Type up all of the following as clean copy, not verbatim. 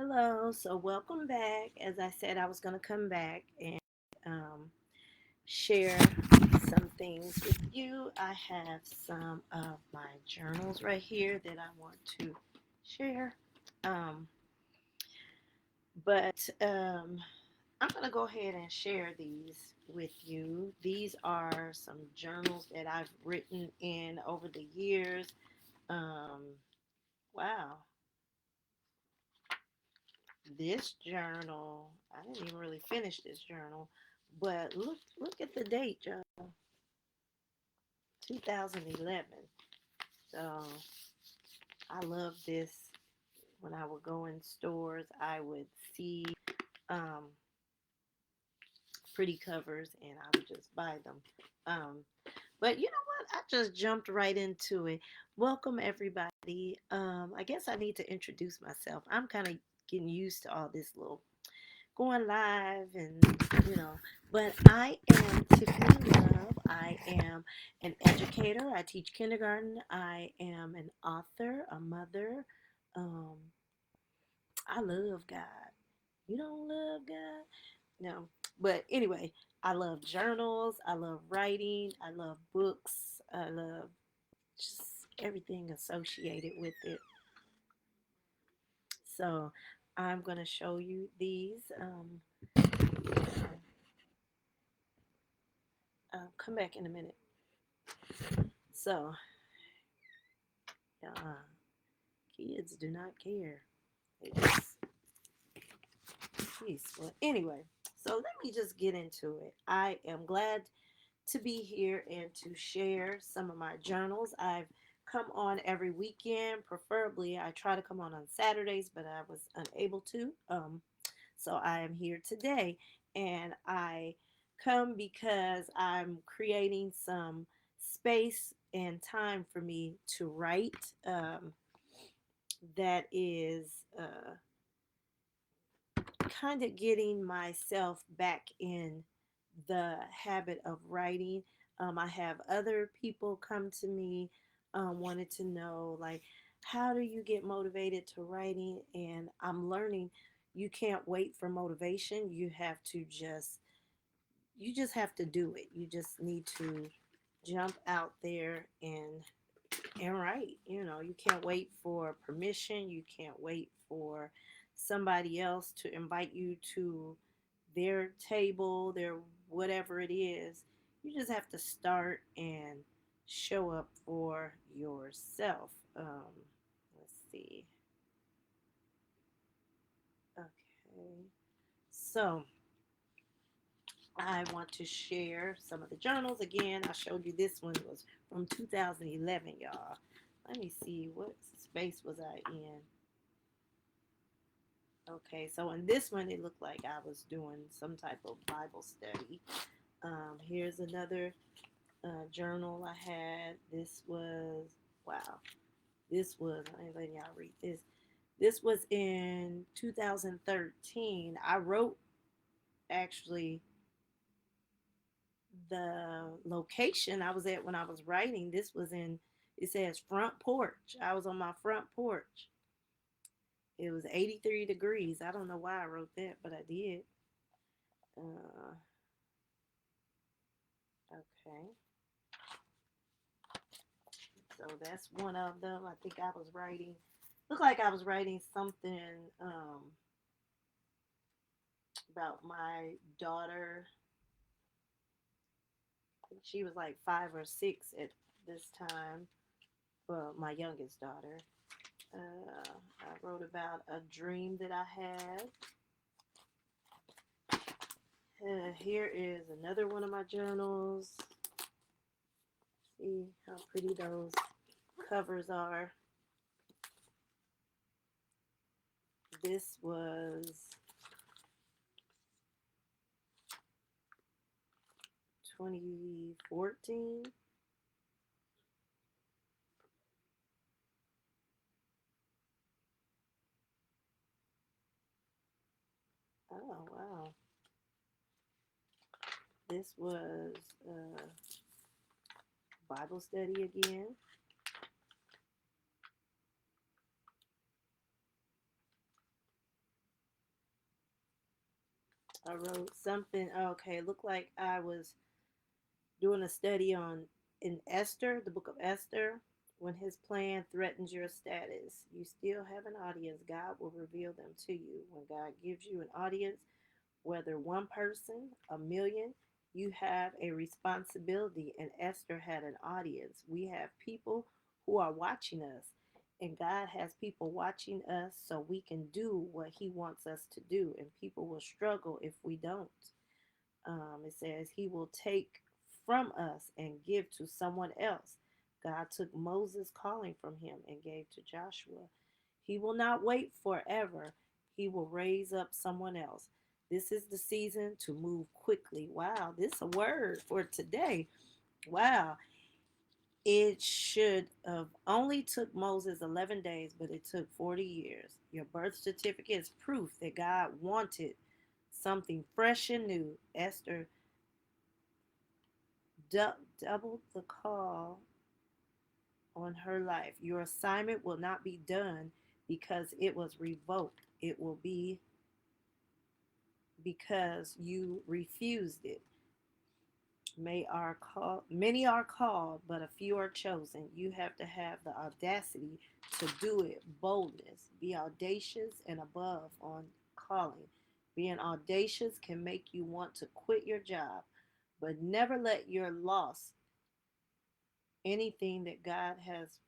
Hello, so welcome back. As I said, I was going to come back and share some things with you. I have some of my journals right here that I want to share. Um, but I'm going to go ahead and share these with you. These are some journals that I've written in over the years. Um, wow, this journal, I didn't even really finish this journal, but look at the date, Joe, 2011. So I love this. When I would go in stores, I would see um, pretty covers and I would just buy them. Um, but you know what? I just jumped right into it. Welcome, everybody. I guess I need to introduce myself. I'm kind of getting used to all this little going live and you know but I am Tiffany Love. I am an educator. I teach kindergarten. I am an author, a mother. um, I love God. You don't love God? No. But anyway, I love journals. I love writing. I love books. I love just everything associated with it. So I'm going to show you these. Come back in a minute. So, kids do not care. They just, geez. Well, anyway, so let me just get into it. I am glad to be here and to share some of my journals. I've come on every weekend. Preferably, I try to come on Saturdays, but I was unable to. So I am here today, and I come because I'm creating some space and time for me to write. That is kind of getting myself back in the habit of writing. I have other people come to me, wanted to know, like, how do you get motivated to writing? And I'm learning you can't wait for motivation. You just have to do it. You just need to jump out there and write. You can't wait for permission. You can't wait for somebody else to invite you to their table, their whatever it is. You just have to start and show up for yourself. Let's see. Okay. So I want to share some of the journals again. I showed you this one was from 2011, y'all. Let me see, what space was I in? Okay, so in this one, it looked like I was doing some type of Bible study. Here's another journal I had. This was, wow, I ain't letting y'all read this. This was in 2013. I wrote actually the location I was at when I was writing. This was in, it says front porch. I was on my front porch. It was 83 degrees. I don't know why I wrote that, but I did. Uh, okay. So that's one of them. I think I was writing, looked like I was writing something about my daughter. I think she was like 5 or 6 at this time. Well, my youngest daughter. I wrote about a dream that I had. Here is another one of my journals. See how pretty those covers are. This was 2014. Oh, wow. This was Bible study again. I wrote something. Okay, it looked like I was doing a study on in Esther, the book of Esther. When his plan threatens your status, you still have an audience. God will reveal them to you. When God gives you an audience, whether one person, a million, you have a responsibility. And Esther had an audience. We have people who are watching us. And God has people watching us so we can do what He wants us to do. And people will struggle if we don't. It says, He will take from us and give to someone else. God took Moses' calling from him and gave to Joshua. He will not wait forever. He will raise up someone else. This is the season to move quickly. Wow, this is a word for today. Wow. It should have only took Moses 11 days, but it took 40 years. Your birth certificate is proof that God wanted something fresh and new. Esther doubled the call on her life. Your assignment will not be done because it was revoked. It will be because you refused it. Many are called, but a few are chosen. You have to have the audacity to do it. Boldness. Be audacious and above on calling. Being audacious can make you want to quit your job, but never let your loss anything that God has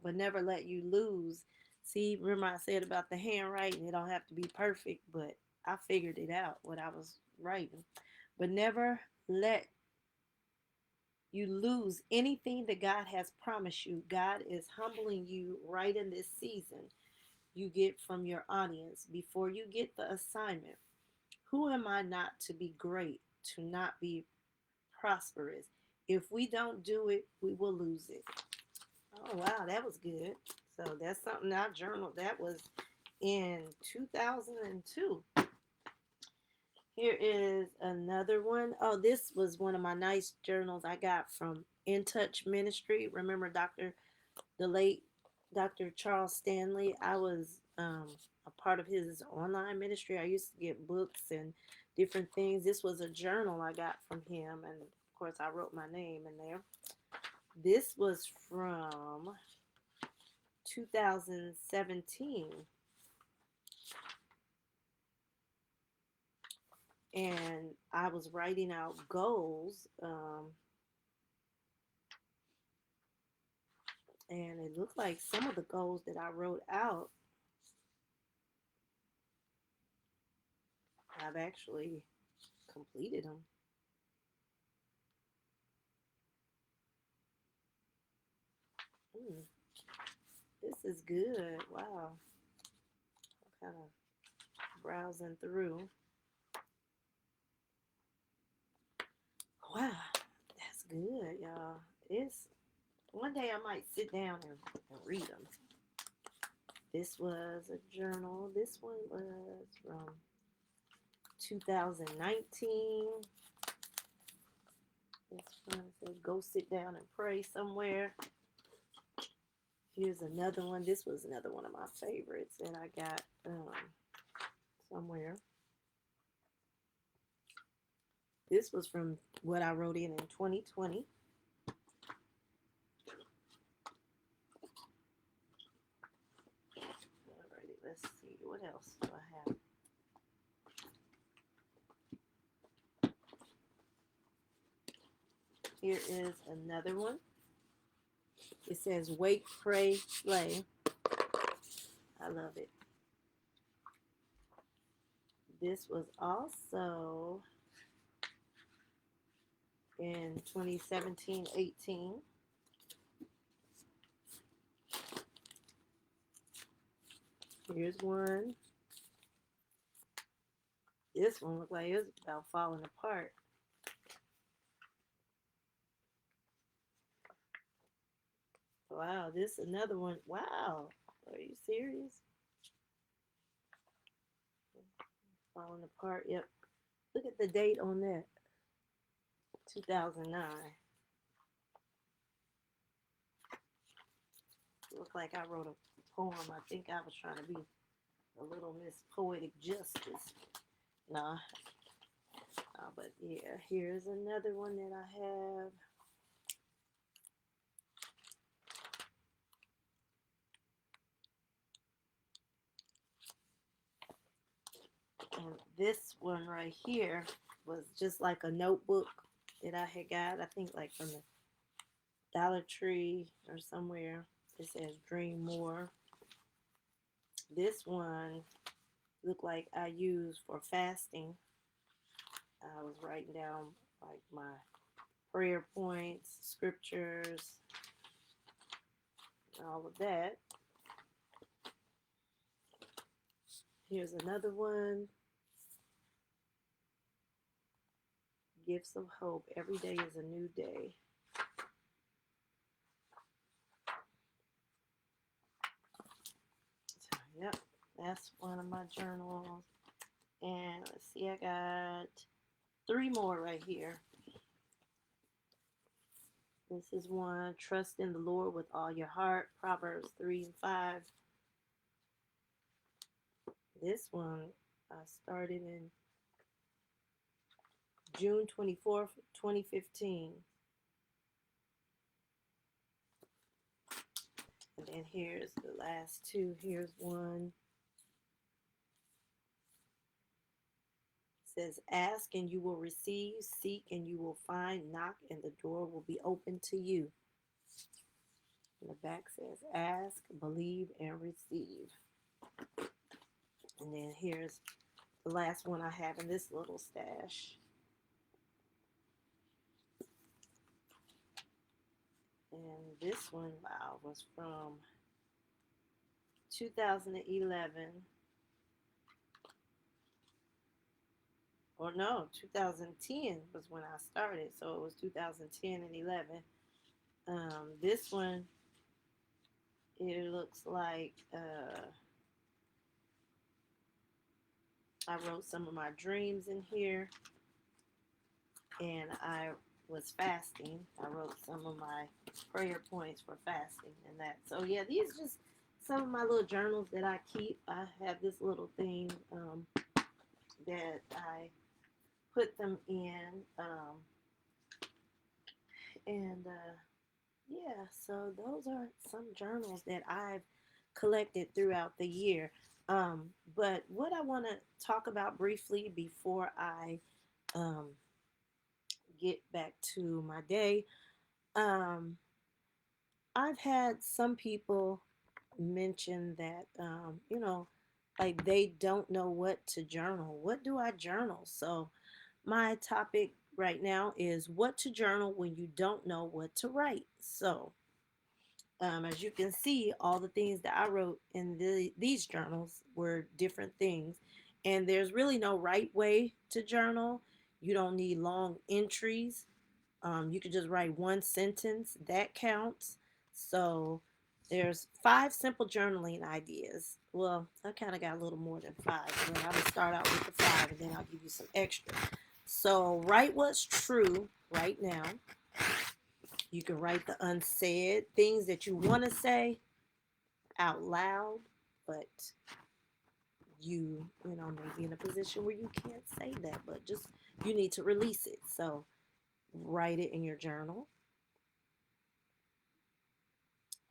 but never let you lose. See, remember I said about the handwriting, it don't have to be perfect, but I figured it out what I was writing. But never let you lose anything that God has promised you. God is humbling you right in this season. You get from your audience before you get the assignment. Who am I not to be great, to not be prosperous? If we don't do it, we will lose it. Oh, wow, that was good. So that's something I journaled. That was in 2002. Here is another one. Oh, this was one of my nice journals I got from In Touch Ministry. Remember the late Dr. Charles Stanley? I was a part of his online ministry. I used to get books and different things. This was a journal I got from him. And of course, I wrote my name in there. This was from 2017, and I was writing out goals, and it looked like some of the goals that I wrote out, I've actually completed them. Mm, this is good. Wow. I'm kind of browsing through. Wow, that's good, y'all. It's one day I might sit down and read them. This was a journal. This one was from 2019. This one says, go sit down and pray somewhere. Here's another one. This was another one of my favorites that I got somewhere. This was from what I wrote in 2020. Alrighty, let's see. What else do I have? Here is another one. It says, wake, pray, slay. I love it. This was also in 2017-18. Here's one. This one looked like it was about falling apart. Wow, this another one. Wow. Are you serious? Falling apart. Yep. Look at the date on that. 2009. Looked like I wrote a poem. I think I was trying to be a little Miss Poetic Justice. No, but yeah, here's another one that I have. And this one right here was just like a notebook that I had got, I think like from the Dollar Tree or somewhere. It says Dream More. This one looked like I used for fasting. I was writing down like my prayer points, scriptures, and all of that. Here's another one. Gifts of hope. Every day is a new day. So, yep, that's one of my journals. And let's see, I got three more right here. This is one, trust in the Lord with all your heart, Proverbs 3 and 5. This one I started in June 24th, 2015. And then here's the last two. Here's one. It says, ask and you will receive, seek and you will find, knock and the door will be open to you. And the back says, ask, believe, and receive. And then here's the last one I have in this little stash. And this one, wow, was from 2011. Or no, 2010 was when I started. So it was 2010 and 11. This one, it looks like I wrote some of my dreams in here. And I was fasting. I wrote some of my prayer points for fasting and that. So yeah, these are just some of my little journals that I keep. I have this little thing that I put them in, and yeah. So those are some journals that I've collected throughout the year. But what I want to talk about briefly before I um, get back to my day. Um, I've had some people mention that, like they don't know what to journal. What do I journal? So, my topic right now is what to journal when you don't know what to write. So, as you can see, all the things that I wrote in these journals were different things. And there's really no right way to journal. You don't need long entries. You could just write one sentence, that counts. So there's 5 simple journaling ideas. Well, I kind of got a little more than 5, but I'm gonna start out with the 5 and then I'll give you some extra. So write what's true right now. You can write the unsaid things that you want to say out loud, but maybe in a position where you can't say that, but just you need to release it. So write it in your journal.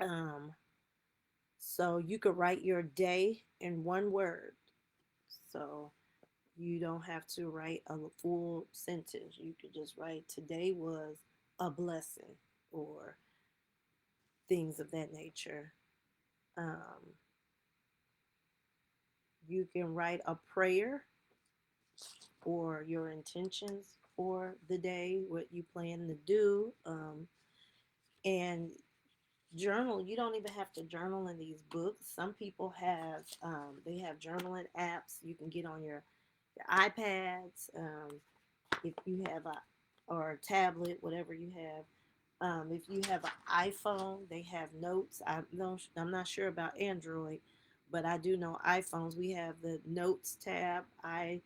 Um, So you could write your day in one word. So you don't have to write a full sentence. You could just write, today was a blessing, or things of that nature. Um, you can write a prayer or your intentions for the day, what you plan to do. And journal, you don't even have to journal in these books. Some people have, they have journaling apps you can get on your iPads, if you have a or a tablet, whatever you have. If you have an iPhone, they have notes. I'm not sure about Android, but I do know iPhones. We have the notes tab. I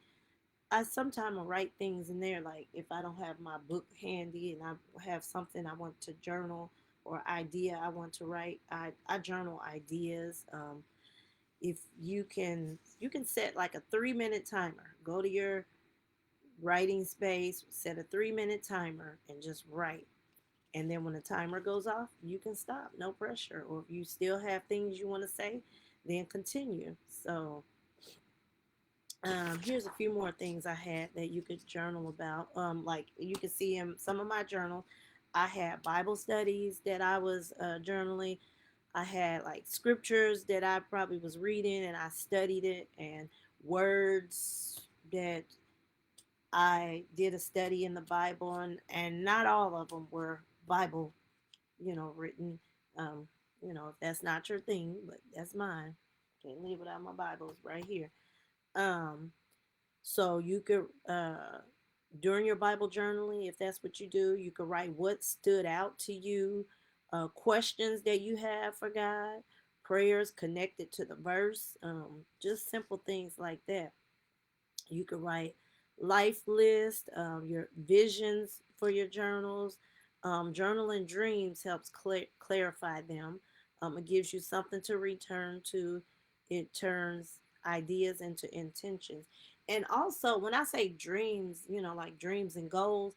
sometimes write things in there, like if I don't have my book handy and I have something I want to journal or idea I want to write. I journal ideas. If you can set like a 3-minute timer. Go to your writing space, set a 3-minute timer, and just write. And then when the timer goes off, you can stop, no pressure. Or if you still have things you want to say, then continue. So here's a few more things I had that you could journal about. Like you can see in some of my journal, I had Bible studies that I was journaling. I had like scriptures that I probably was reading and I studied it, and words that I did a study in the Bible, and not all of them were Bible, written. Um, if that's not your thing, but that's mine. Can't live without my Bibles right here. Um, so you could, during your Bible journaling, if that's what you do, you could write what stood out to you, questions that you have for God, prayers connected to the verse, just simple things like that. You could write life list, your visions for your journals. Journaling dreams helps clarify them. It gives you something to return to. It turns ideas into intentions. And also, when I say dreams, like dreams and goals,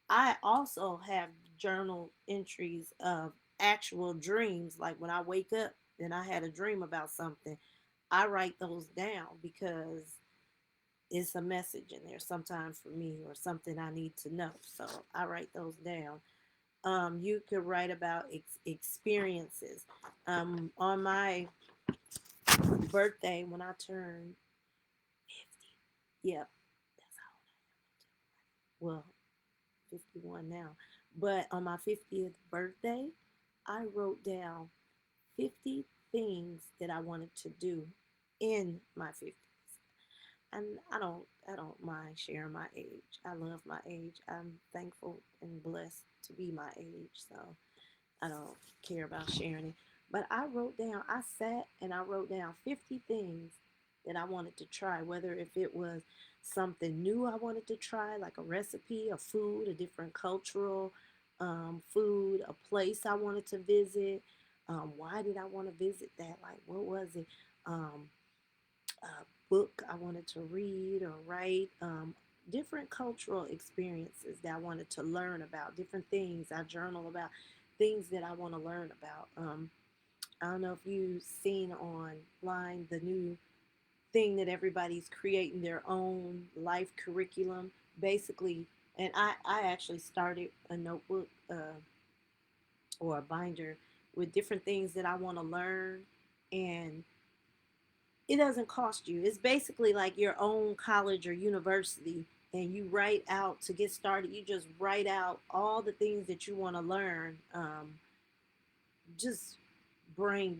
I also have journal entries of actual dreams. Like when I wake up and I had a dream about something, I write those down because it's a message in there sometimes for me or something I need to know. So I write those down. You could write about experiences. On my birthday, when I turned 50, yep, that's how old I am. Well, 51 now. But on my 50th birthday, I wrote down 50 things that I wanted to do in my 50s. And I don't mind sharing my age. I love my age. I'm thankful and blessed to be my age. So I don't care about sharing it. But I sat and I wrote down 50 things that I wanted to try, whether if it was something new I wanted to try, like a recipe, a food, a different cultural food, a place I wanted to visit. Why did I want to visit that? Like, what was it? Um, book I wanted to read or write, different cultural experiences that I wanted to learn about, different things I journal about, things that I want to learn about. I don't know if you've seen online the new thing that everybody's creating their own life curriculum, basically. And I actually started a notebook or a binder with different things that I want to learn, and it doesn't cost you. It's basically like your own college or university, and you write out to get started. You just write out all the things that you want to learn. Just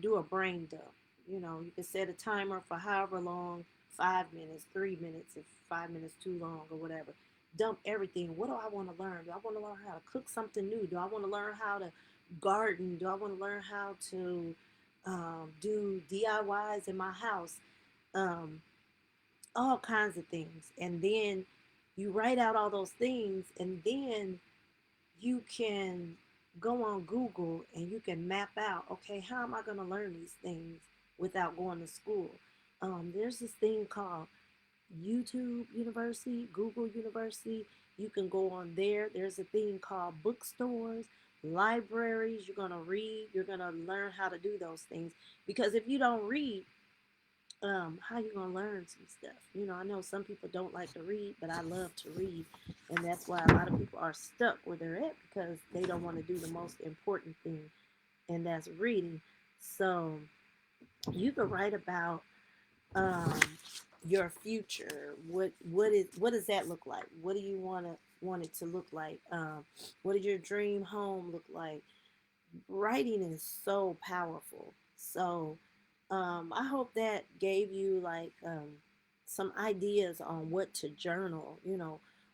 do a brain dump. You can set a timer for however long, 5 minutes, 3 minutes, if 5 minutes too long or whatever. Dump everything. What do I want to learn? Do I want to learn how to cook something new? Do I want to learn how to garden? Do I want to learn how to do DIYs in my house? Um, all kinds of things. And then you write out all those things, and then you can go on Google and you can map out, okay, how am I going to learn these things without going to school? There's this thing called YouTube University, Google University. You can go on there. There's a thing called bookstores, libraries. You're going to read, you're going to learn how to do those things. Because if you don't read, how you gonna learn some stuff? I know some people don't like to read, but I love to read, and that's why a lot of people are stuck where they're at because they don't want to do the most important thing, and that's reading. So you could write about um, your future. What does that look like? What do you want it to look like? What does your dream home look like? Writing is so powerful. So I hope that gave you like some ideas on what to journal.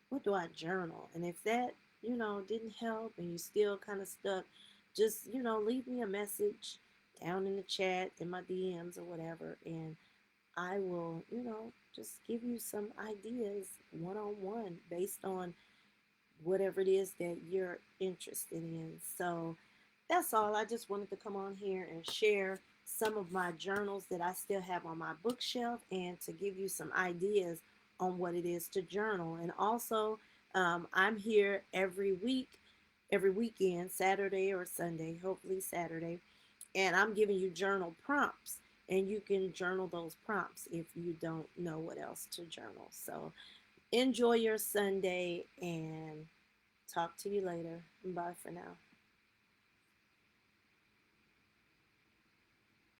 What do I journal? And if that, didn't help and you still kind of stuck, just, leave me a message down in the chat, in my DMs or whatever. And I will, just give you some ideas one on one based on whatever it is that you're interested in. So that's all. I just wanted to come on here and share some of my journals that I still have on my bookshelf and to give you some ideas on what it is to journal. And also, I'm here every week, every weekend, Saturday or Sunday, hopefully Saturday, and I'm giving you journal prompts. And you can journal those prompts if you don't know what else to journal. So enjoy your Sunday and talk to you later. Bye for now.